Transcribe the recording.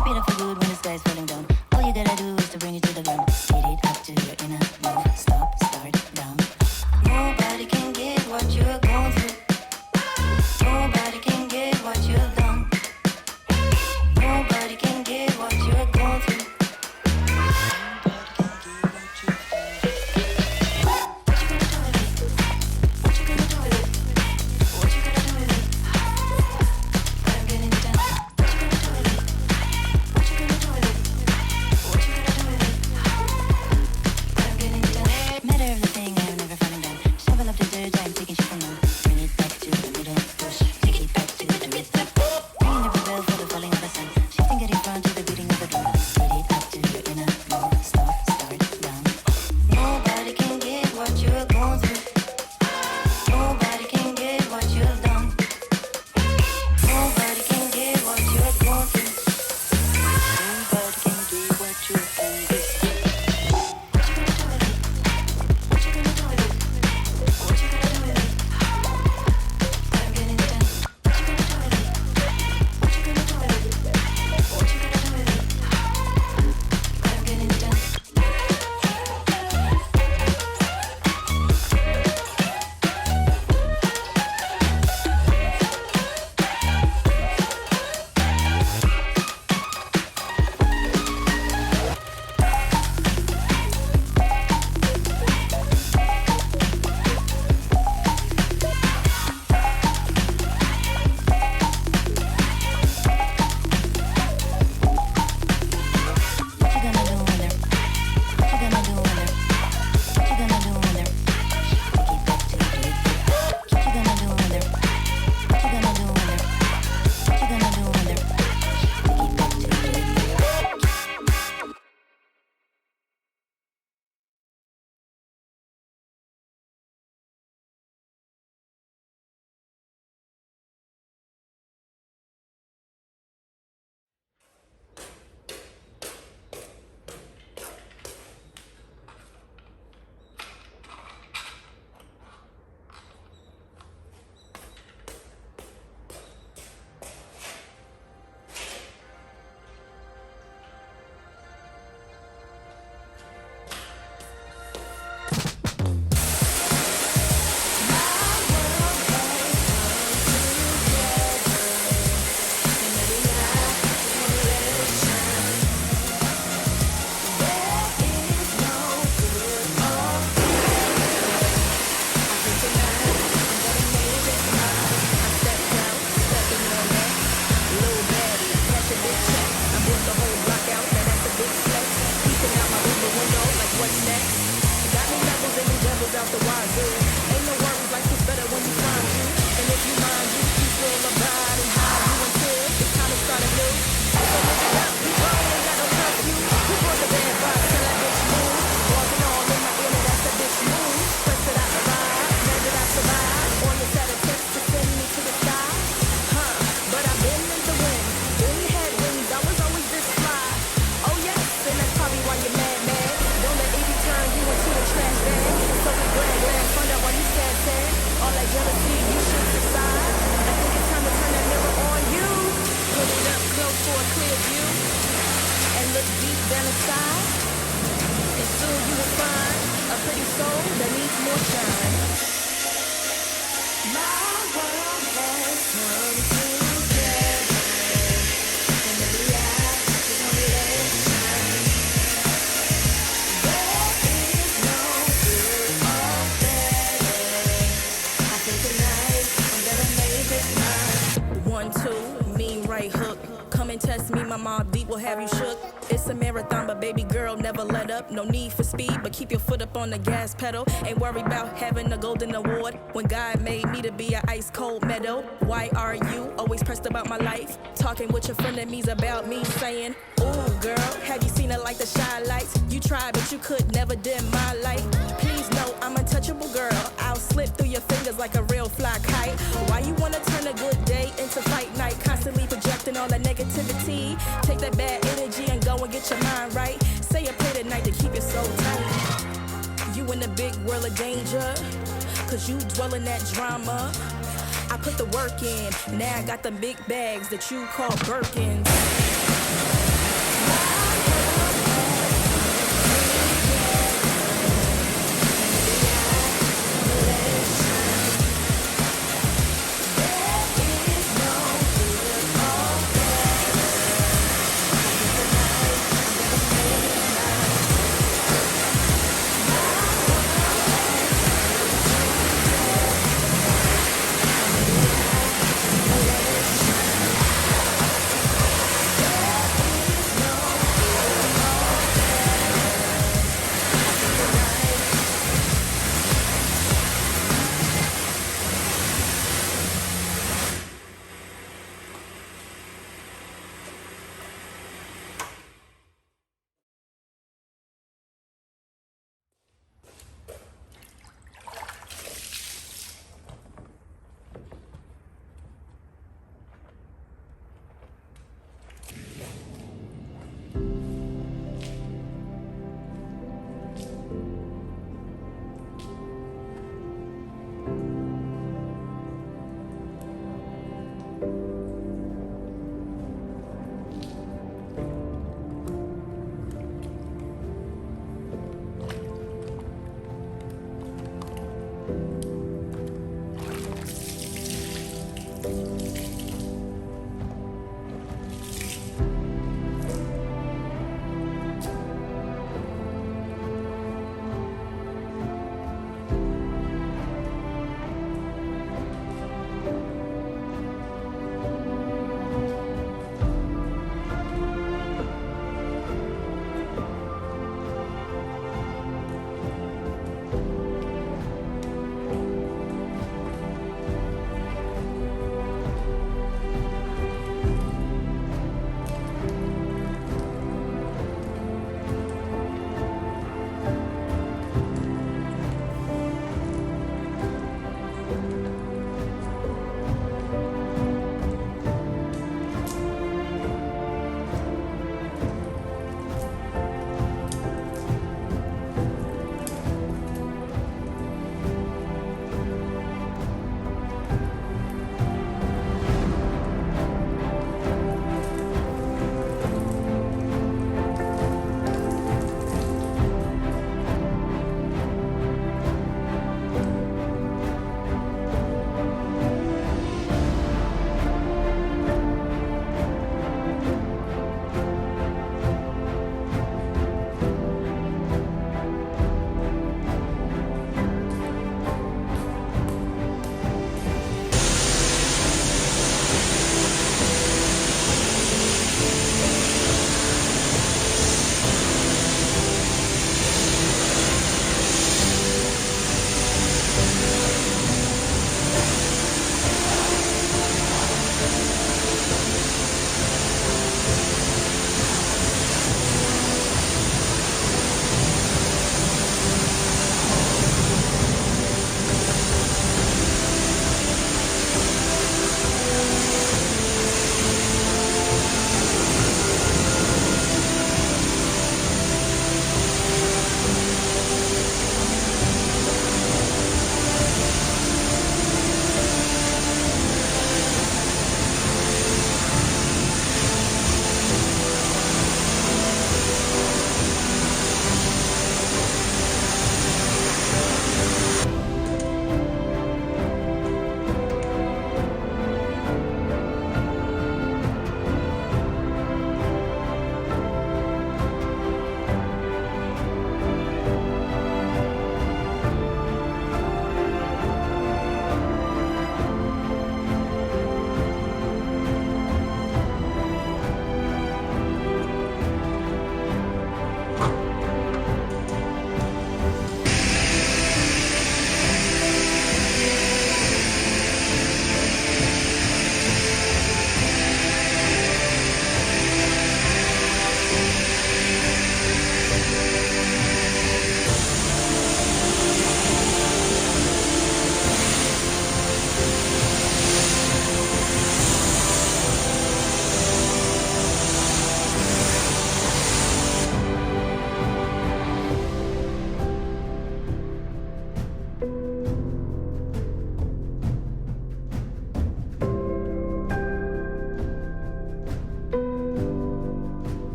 Keep it up for good when the sky's falling down. All you gotta do is to bring it to the ground. Get it up to your inner move. Stop, start, down. Nobody can get what you're going through. Nobody can get what you've done. Nobody can get what you're going through. No need for speed, but keep your foot up on the gas pedal. Ain't worried about having a golden award when God made me to be an ice cold meadow. Why are you always pressed about my life? Talking with your frenemies about me, saying, ooh, girl, have you seen it like the shy lights? You tried, but you could never dim my light. Please know I'm untouchable, girl. I'll slip through your fingers like a real fly kite. Why you wanna turn a good day into fight night? Constantly projecting all the negativity. Take that bad energy and go and get your mind right. Say a prayer tonight to keep it so tight. You in the big world of danger, cause you dwell in that drama. I put the work in, now I got them big bags that you call Birkins.